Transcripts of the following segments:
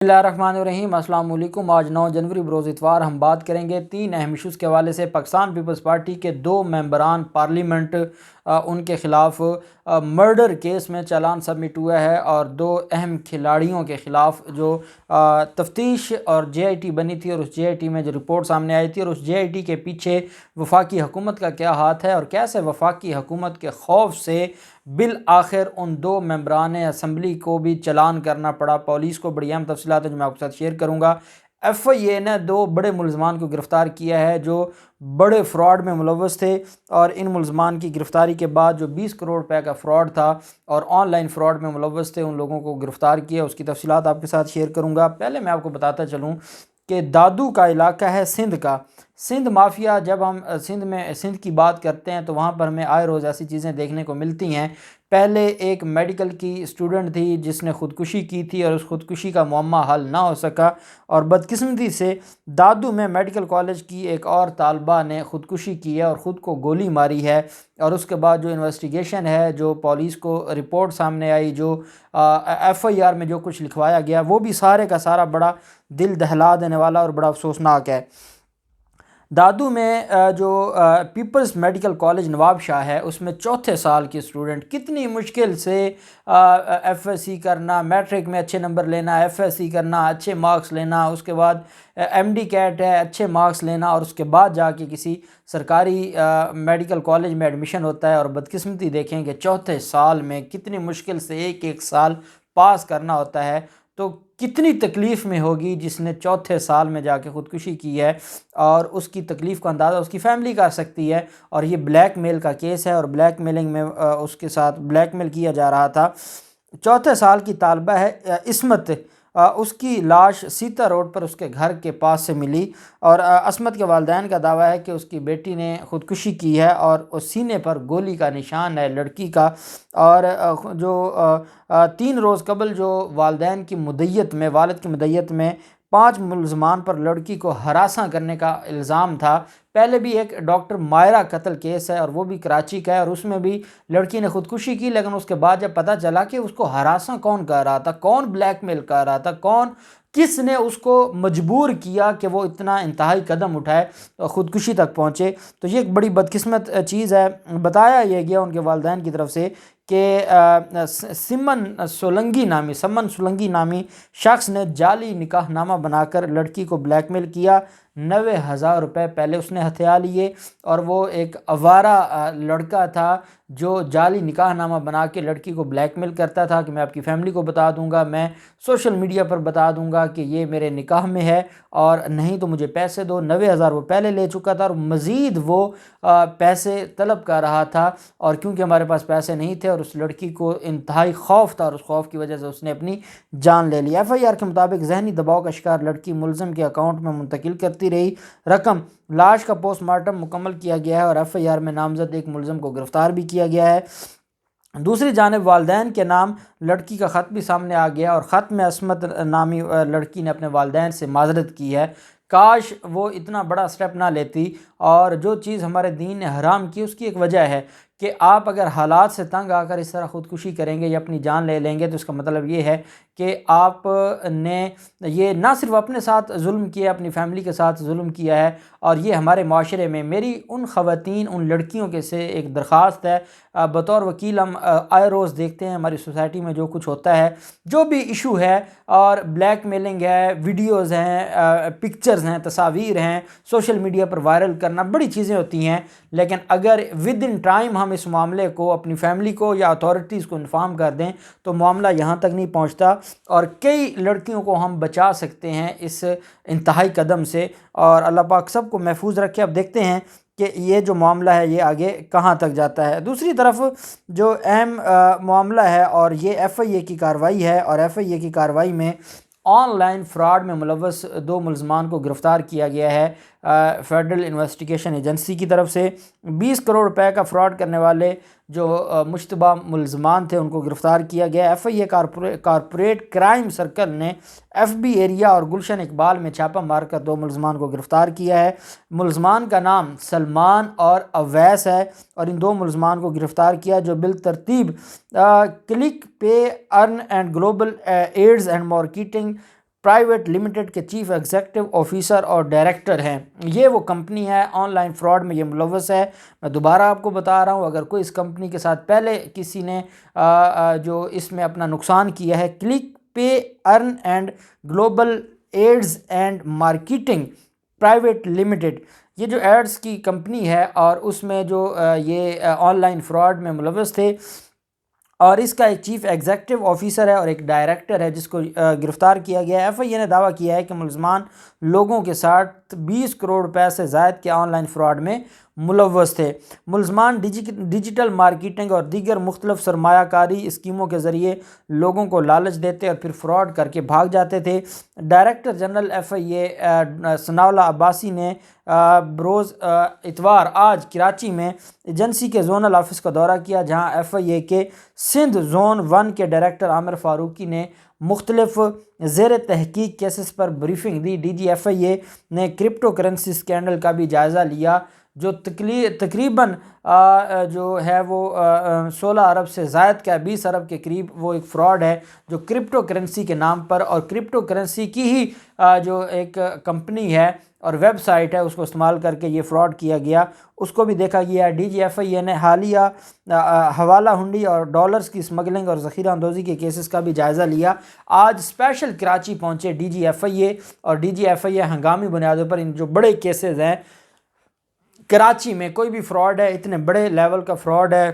بسم اللہ الرحمن الرحیم۔ السلام علیکم۔ آج 9 جنوری بروز اتوار ہم بات کریں گے 3 اہم ایشوز کے حوالے سے۔ پاکستان پیپلز پارٹی کے 2 ممبران پارلیمنٹ ان کے خلاف مرڈر کیس میں چالان سبمٹ ہوا ہے، اور 2 اہم کھلاڑیوں کے خلاف جو تفتیش اور جے آئی ٹی بنی تھی، اور اس جے آئی ٹی میں جو رپورٹ سامنے آئی تھی، اور اس جے آئی ٹی کے پیچھے وفاقی حکومت کا کیا ہاتھ ہے، اور کیسے وفاقی حکومت کے خوف سے بالآخر ان 2 ممبران اسمبلی کو بھی چلان کرنا پڑا پولیس کو۔ بڑی اہم تفصیلات ہیں جو میں آپ کے ساتھ شیئر کروں گا۔ ایف آئی اے نے 2 بڑے ملزمان کو گرفتار کیا ہے جو بڑے فراڈ میں ملوث تھے، اور ان ملزمان کی گرفتاری کے بعد جو 20 کروڑ روپے کا فراڈ تھا اور آن لائن فراڈ میں ملوث تھے، ان لوگوں کو گرفتار کیا۔ اس کی تفصیلات آپ کے ساتھ شیئر کروں گا۔ پہلے میں آپ کو بتاتا چلوں کہ دادو کا علاقہ ہے سندھ کا۔ سندھ مافیا، جب ہم سندھ کی بات کرتے ہیں تو وہاں پر ہمیں آئے روز ایسی چیزیں دیکھنے کو ملتی ہیں۔ پہلے ایک میڈیکل کی اسٹوڈنٹ تھی جس نے خودکشی کی تھی، اور اس خودکشی کا معمہ حل نہ ہو سکا، اور بدقسمتی سے دادو میں میڈیکل کالج کی ایک اور طالبہ نے خودکشی کی ہے اور خود کو گولی ماری ہے۔ اور اس کے بعد جو انویسٹیگیشن ہے، جو پولیس کو رپورٹ سامنے آئی، جو ایف آئی آر میں جو کچھ لکھوایا گیا، وہ بھی سارے کا سارا بڑا دل دہلا دینے والا اور بڑا افسوسناک ہے۔ دادو میں جو پیپلز میڈیکل کالج نواب شاہ ہے، اس میں 4تھے سال کی اسٹوڈنٹ کتنی مشکل سے ایف ایس سی کرنا، میٹرک میں اچھے نمبر لینا، ایف ایس سی کرنا، اچھے مارکس لینا، اس کے بعد ایم ڈی کیٹ ہے، اچھے مارکس لینا، اور اس کے بعد جا کے کسی سرکاری میڈیکل کالج میں ایڈمیشن ہوتا ہے، اور بدقسمتی دیکھیں کہ 4تھے سال میں کتنی مشکل سے ایک سال پاس کرنا ہوتا ہے۔ تو کتنی تکلیف میں ہوگی جس نے 4تھے سال میں جا کے خودکشی کی ہے، اور اس کی تکلیف کا اندازہ اس کی فیملی کر سکتی ہے۔ اور یہ بلیک میل کا کیس ہے، اور بلیک میلنگ میں اس کے ساتھ بلیک میل کیا جا رہا تھا۔ 4تھے سال کی طالبہ ہے عصمت، اس کی لاش سیتا روڈ پر اس کے گھر کے پاس سے ملی، اور عصمت کے والدین کا دعویٰ ہے کہ اس کی بیٹی نے خودکشی کی ہے، اور اس سینے پر گولی کا نشان ہے لڑکی کا۔ اور جو 3 روز قبل جو والدین کی مدیت میں، والد کی مدیت میں 5 ملزمان پر لڑکی کو ہراساں کرنے کا الزام تھا۔ پہلے بھی ایک ڈاکٹر مائرہ قتل کیس ہے، اور وہ بھی کراچی کا ہے، اور اس میں بھی لڑکی نے خودکشی کی، لیکن اس کے بعد جب پتہ چلا کہ اس کو ہراساں کون کر رہا تھا، کون بلیک میل کر رہا تھا، کس نے اس کو مجبور کیا کہ وہ اتنا انتہائی قدم اٹھائے، خودکشی تک پہنچے، تو یہ ایک بڑی بدقسمت چیز ہے۔ بتایا یہ گیا ان کے والدین کی طرف سے کہ سمن سولنگی نامی شخص نے جعلی نکاح نامہ بنا کر لڑکی کو بلیک میل کیا۔ 90,000 روپے پہلے اس نے ہتھیا لیے، اور وہ ایک آوارہ لڑکا تھا جو جعلی نکاح نامہ بنا کے لڑکی کو بلیک میل کرتا تھا کہ میں آپ کی فیملی کو بتا دوں گا، میں سوشل میڈیا پر بتا دوں گا کہ یہ میرے نکاح میں ہے، اور نہیں تو مجھے پیسے دو۔ 90,000 وہ پہلے لے چکا تھا، اور مزید وہ پیسے طلب کر رہا تھا، اور کیونکہ ہمارے پاس پیسے نہیں تھے اور اس لڑکی کو انتہائی خوف تھا، اور اس خوف کی وجہ سے اس نے اپنی جان لے لی۔ ایف آئی آر کے مطابق ذہنی دباؤ کا شکار لڑکی ملزم کے اکاؤنٹ میں منتقل کرتی رہی رقم۔ لاش کا پوسٹ مارٹم مکمل کیا گیا ہے، اور ایف آئی آر میں نامزد ایک ملزم کو گرفتار بھی کیا گیا ہے۔ دوسری جانب والدین کے نام لڑکی کا خط بھی سامنے آ گیا، اور خط میں عصمت نامی لڑکی نے اپنے والدین سے معذرت کی ہے۔ کاش وہ اتنا بڑا سٹیپ نہ لیتی، اور جو چیز ہمارے دین نے حرام کی اس کی ایک وجہ ہے کہ آپ اگر حالات سے تنگ آ کر اس طرح خودکشی کریں گے یا اپنی جان لے لیں گے، تو اس کا مطلب یہ ہے کہ آپ نے یہ نہ صرف اپنے ساتھ ظلم کیا، اپنی فیملی کے ساتھ ظلم کیا ہے، اور یہ ہمارے معاشرے میں میری ان خواتین، ان لڑکیوں کے سے ایک درخواست ہے، بطور وکیل ہم آئے روز دیکھتے ہیں ہماری سوسائٹی میں جو کچھ ہوتا ہے، جو بھی ایشو ہے، اور بلیک میلنگ ہے، ویڈیوز ہیں، پکچرز ہیں، تصاویر ہیں، سوشل میڈیا پر وائرل کرنا، بڑی چیزیں ہوتی ہیں، لیکن اگر ود ان ٹائم ہم اس معاملے کو اپنی فیملی کو یا اتھارٹیز کو انفارم کر دیں تو معاملہ یہاں تک نہیں پہنچتا، اور کئی لڑکیوں کو ہم بچا سکتے ہیں اس انتہائی قدم سے، اور اللہ پاک سب کو محفوظ رکھے۔ اب دیکھتے ہیں کہ یہ جو معاملہ ہے یہ آگے کہاں تک جاتا ہے۔ دوسری طرف جو اہم معاملہ ہے، اور یہ ایف آئی اے کی کارروائی ہے، اور ایف آئی اے کی کارروائی میں آن لائن فراڈ میں ملوث 2 ملزمان کو گرفتار کیا گیا ہے فیڈرل انویسٹیگیشن ایجنسی کی طرف سے۔ 20 کروڑ روپے کا فراڈ کرنے والے جو مشتبہ ملزمان تھے ان کو گرفتار کیا گیا۔ F I A corporate crime circle نے ایف بی ایریا اور گلشن اقبال میں چھاپہ مار کر 2 ملزمان کو گرفتار کیا ہے۔ ملزمان کا نام سلمان اور اویس ہے، اور ان 2 ملزمان کو گرفتار کیا جو بالترتیب click pay earn and global ads and marketing private limited کے چیف ایگزیکٹو آفیسر اور ڈائریکٹر ہیں۔ یہ وہ کمپنی ہے، آن لائن فراڈ میں یہ ملوث ہے۔ میں دوبارہ آپ کو بتا رہا ہوں، اگر کوئی اس کمپنی کے ساتھ پہلے کسی نے جو اس میں اپنا نقصان کیا ہے، click pay earn and global ads and marketing private limited, یہ جو ایڈز کی کمپنی ہے اور اس میں جو یہ آن لائن فراڈ میں ملوث تھے، اور اس کا ایک چیف ایگزیکٹو آفیسر ہے اور ایک ڈائریکٹر ہے جس کو گرفتار کیا گیا ہے۔ ایف آئی اے نے دعویٰ کیا ہے کہ ملزمان لوگوں کے ساتھ 20 کروڑ روپے سے زائد کے آن لائن فراڈ میں ملوث تھے۔ ملزمان ڈیجیٹل مارکیٹنگ اور دیگر مختلف سرمایہ کاری اسکیموں کے ذریعے لوگوں کو لالچ دیتے اور پھر فراڈ کر کے بھاگ جاتے تھے۔ ڈائریکٹر جنرل ایف آئی اے ثناء اللہ عباسی نے بروز اتوار آج کراچی میں ایجنسی کے زونل آفس کا دورہ کیا، جہاں ایف آئی اے کے سندھ زون 1 کے ڈائریکٹر عامر فاروقی نے مختلف زیر تحقیق cases per briefing the. D G F I اے نے کرپٹو کرنسی اسکینڈل کا بھی جائزہ لیا، جو تقریباً جو ہے وہ 16 ارب سے زائد کا 20 ارب کے قریب وہ ایک فراڈ ہے جو کرپٹو کرنسی کے نام پر، اور کرپٹو کرنسی کی ہی جو ایک کمپنی ہے اور ویب سائٹ ہے اس کو استعمال کر کے یہ فراڈ کیا گیا، اس کو بھی دیکھا گیا ہے۔ ڈی جی ایف آئی اے نے حالیہ حوالہ ہنڈی اور ڈالرز کی اسمگلنگ اور ذخیرہ اندوزی کے کیسز کا بھی جائزہ لیا۔ آج اسپیشل کراچی پہنچے ڈی جی ایف آئی اے، اور ڈی جی ایف آئی اے ہنگامی بنیادوں پر ان جو بڑے کیسز ہیں کراچی میں، کوئی بھی فراڈ ہے، اتنے بڑے لیول کا فراڈ ہے،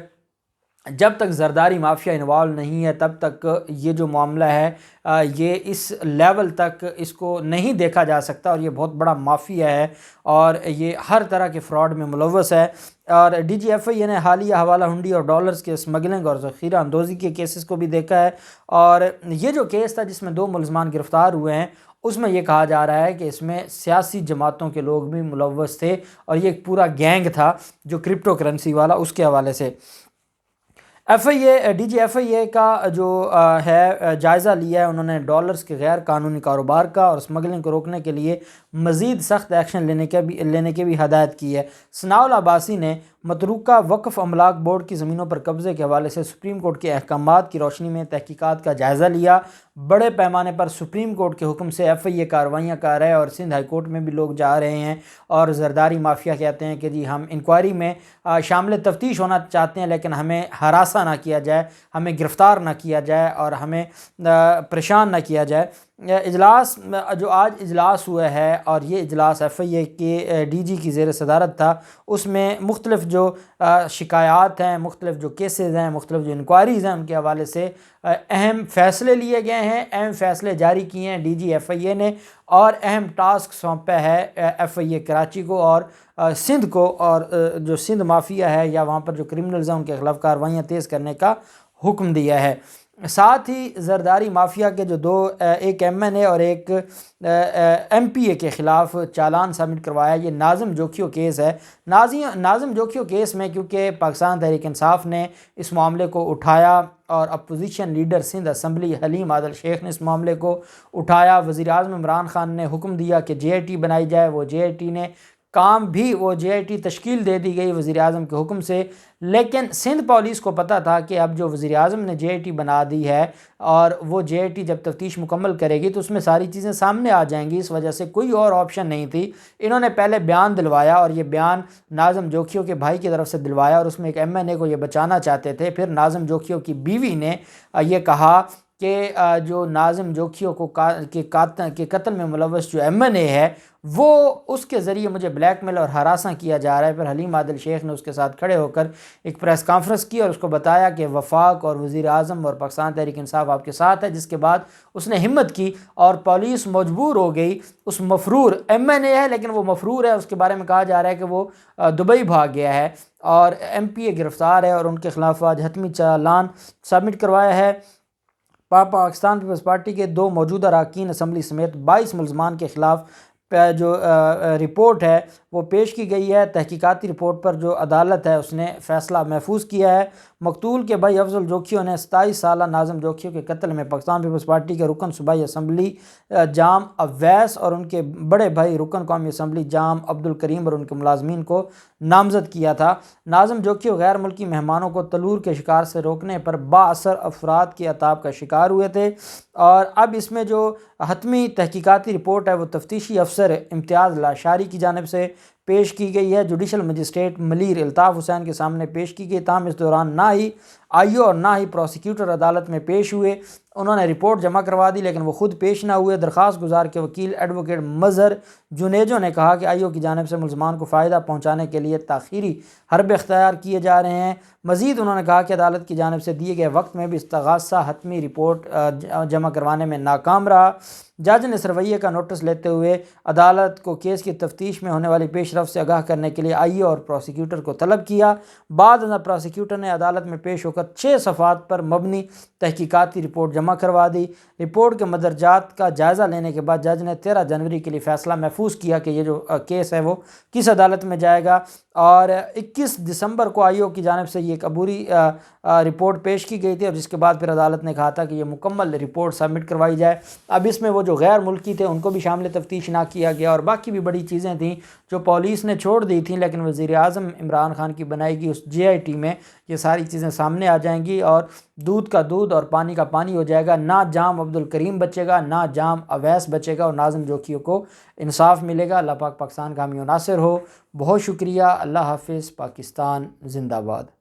جب تک زرداری مافیا انوالو نہیں ہے تب تک یہ جو معاملہ ہے یہ اس لیول تک اس کو نہیں دیکھا جا سکتا، اور یہ بہت بڑا مافیا ہے اور یہ ہر طرح کے فراڈ میں ملوث ہے۔ اور ڈی جی ایف آئی اے نے حالیہ حوالہ ہنڈی اور ڈالرز کے اسمگلنگ اور ذخیرہ اندوزی کے کیسز کو بھی دیکھا ہے، اور یہ جو کیس تھا جس میں 2 ملزمان گرفتار ہوئے ہیں، اس میں یہ کہا جا رہا ہے کہ اس میں سیاسی جماعتوں کے لوگ بھی ملوث تھے، اور یہ ایک پورا گینگ تھا جو کرپٹو کرنسی والا، اس کے حوالے سے F I a D G F I اے کا جو ہے جائزہ لیا ہے۔ انہوں نے ڈالرز کے غیر قانونی کاروبار کا اور اسمگلنگ کو روکنے کے لیے مزید سخت ایکشن لینے کی بھی ہدایت کی ہے۔ ثناء اللہ عباسی نے متروکہ وقف املاک بورڈ کی زمینوں پر قبضے کے حوالے سے سپریم کورٹ کے احکامات کی روشنی میں تحقیقات کا جائزہ لیا۔ بڑے پیمانے پر سپریم کورٹ کے حکم سے ایف آئی اے کارروائیاں کر رہے ہیں، اور سندھ ہائی کورٹ میں بھی لوگ جا رہے ہیں اور زرداری مافیا کہتے ہیں کہ جی ہم انکوائری میں شامل تفتیش ہونا چاہتے ہیں، لیکن ہمیں ہراساں نہ کیا جائے، ہمیں گرفتار نہ کیا جائے اور ہمیں پریشان نہ کیا جائے۔ اجلاس جو آج اجلاس ہوا ہے، اور یہ اجلاس ایف آئی اے کے ڈی جی کی زیر صدارت تھا، اس میں مختلف جو شکایات ہیں، مختلف جو کیسز ہیں، مختلف جو انکوائریز ہیں، ان کے حوالے سے اہم فیصلے لیے گئے ہیں، اہم فیصلے جاری کیے ہیں ڈی جی ایف آئی اے نے، اور اہم ٹاسک سونپا ہے ایف آئی اے کراچی کو اور سندھ کو، اور جو سندھ مافیا ہے یا وہاں پر جو کرمنلز ہیں ان کے خلاف کارروائیاں تیز کرنے کا حکم دیا ہے۔ ساتھ ہی زرداری مافیا کے جو 2 ایک ایم این اے اور ایک ایم پی اے کے خلاف چالان سبمٹ کروایا، یہ ناظم جوکھیو کیس ہے۔ ناظم جوکھیو کیس میں کیونکہ پاکستان تحریک انصاف نے اس معاملے کو اٹھایا، اور opposition leader Sindh assembly Haleem Adil Sheikh نے اس معاملے کو اٹھایا، وزیر اعظم عمران خان نے حکم دیا کہ جے آئی ٹی بنائی جائے، وہ جے آئی ٹی نے کام بھی، وہ جے آئی ٹی تشکیل دے دی گئی وزیر اعظم کے حکم سے، لیکن سندھ پولیس کو پتہ تھا کہ اب جو وزیر اعظم نے جے آئی ٹی بنا دی ہے، اور وہ جے آئی ٹی جب تفتیش مکمل کرے گی تو اس میں ساری چیزیں سامنے آ جائیں گی، اس وجہ سے کوئی اور آپشن نہیں تھی۔ انہوں نے پہلے بیان دلوایا، اور یہ بیان ناظم جوکھیو کے بھائی کی طرف سے دلوایا، اور اس میں ایک ایم این اے کو یہ بچانا چاہتے تھے۔ پھر ناظم جوکھیو کی بیوی نے یہ کہا کہ جو ناظم جوکھیو کے قتل میں ملوث جو ایم این اے ہے، وہ اس کے ذریعے مجھے بلیک میل اور ہراساں کیا جا رہا ہے۔ پھر حلیم عادل شیخ نے اس کے ساتھ کھڑے ہو کر ایک پریس کانفرنس کی اور اس کو بتایا کہ وفاق اور وزیر اعظم اور پاکستان تحریک انصاف آپ کے ساتھ ہے، جس کے بعد اس نے ہمت کی اور پولیس مجبور ہو گئی۔ اس مفرور ایم این اے ہے لیکن وہ مفرور ہے، اس کے بارے میں کہا جا رہا ہے کہ وہ دبئی بھاگ گیا ہے، اور ایم پی اے گرفتار ہے، اور ان کے خلاف آج حتمی چالان سبمٹ کروایا ہے۔ پاکستان پیپلز پارٹی کے 2 موجودہ اراکین اسمبلی سمیت 22 ملزمان کے خلاف جو رپورٹ ہے وہ پیش کی گئی ہے۔ تحقیقاتی رپورٹ پر جو عدالت ہے اس نے فیصلہ محفوظ کیا ہے۔ مقتول کے بھائی افضل جوکھیو نے 27 سالہ ناظم جوکھیو کے قتل میں پاکستان پیپلز پارٹی کے رکن صوبائی اسمبلی جام اویس اور ان کے بڑے بھائی رکن قومی اسمبلی جام عبدالکریم اور ان کے ملازمین کو نامزد کیا تھا۔ ناظم جوکھیو غیر ملکی مہمانوں کو تلور کے شکار سے روکنے پر بااثر افراد کے عتاب کا شکار ہوئے تھے، اور اب اس میں جو حتمی تحقیقاتی رپورٹ ہے وہ تفتیشی افسر امتیاز لاشاری کی جانب سے پیش کی گئی ہے، جوڈیشل مجسٹریٹ ملیر الطاف حسین کے سامنے پیش کی گئی، تاہم اس دوران نہ ہی آئی او اور نہ ہی پروسیکیوٹر عدالت میں پیش ہوئے۔ انہوں نے رپورٹ جمع کروا دی لیکن وہ خود پیش نہ ہوئے۔ درخواست گزار کے وکیل ایڈوکیٹ مظہر جنیجو نے کہا کہ آئی او کی جانب سے ملزمان کو فائدہ پہنچانے کے لیے تاخیری حربے اختیار کیے جا رہے ہیں۔ مزید انہوں نے کہا کہ عدالت کی جانب سے دیے گئے وقت میں بھی استغاثہ حتمی رپورٹ جمع کروانے میں ناکام رہا۔ جج نے اس رویے کا نوٹس لیتے ہوئے عدالت کو کیس کی تفتیش میں ہونے والی پیش رفت سے آگاہ کرنے کے لیے آئی او اور پروسیکیوٹر کو طلب کیا۔ بعد ازاں پروسیکیوٹر نے عدالت میں پیش ہو کر 6 صفحات پر مبنی تحقیقاتی رپورٹ جمع کروا دی۔ رپورٹ کے مدرجات کا جائزہ لینے کے بعد جج نے 13 جنوری کے لیے فیصلہ محفوظ کیا کہ یہ جو کیس ہے وہ کس عدالت میں جائے گا، اور 21 دسمبر کو آئی او کی جانب سے یہ ایک عبوری رپورٹ پیش کی گئی تھی، اور جس کے بعد پھر عدالت نے کہا تھا کہ یہ مکمل رپورٹ سبمٹ کروائی جائے۔ اب اس میں وہ جو غیر ملکی تھے ان کو بھی شامل تفتیش نہ کیا گیا، اور باقی بھی بڑی چیزیں تھیں جو پولیس نے چھوڑ دی تھیں، لیکن وزیر اعظم عمران خان کی بنائی گئی اس جے آئی ٹی میں یہ ساری چیزیں سامنے آ جائیں گی، اور دودھ کا دودھ اور پانی کا پانی ہو جائے گا۔ نہ جام عبدالکریم بچے گا، نہ جام اویس بچے گا، اور ناظم جوکھیوں کو انصاف ملے گا۔ اللہ پاک پاکستان کا حامی و ناصر ہو۔ بہت شکریہ۔ اللہ حافظ۔ پاکستان زندہ باد۔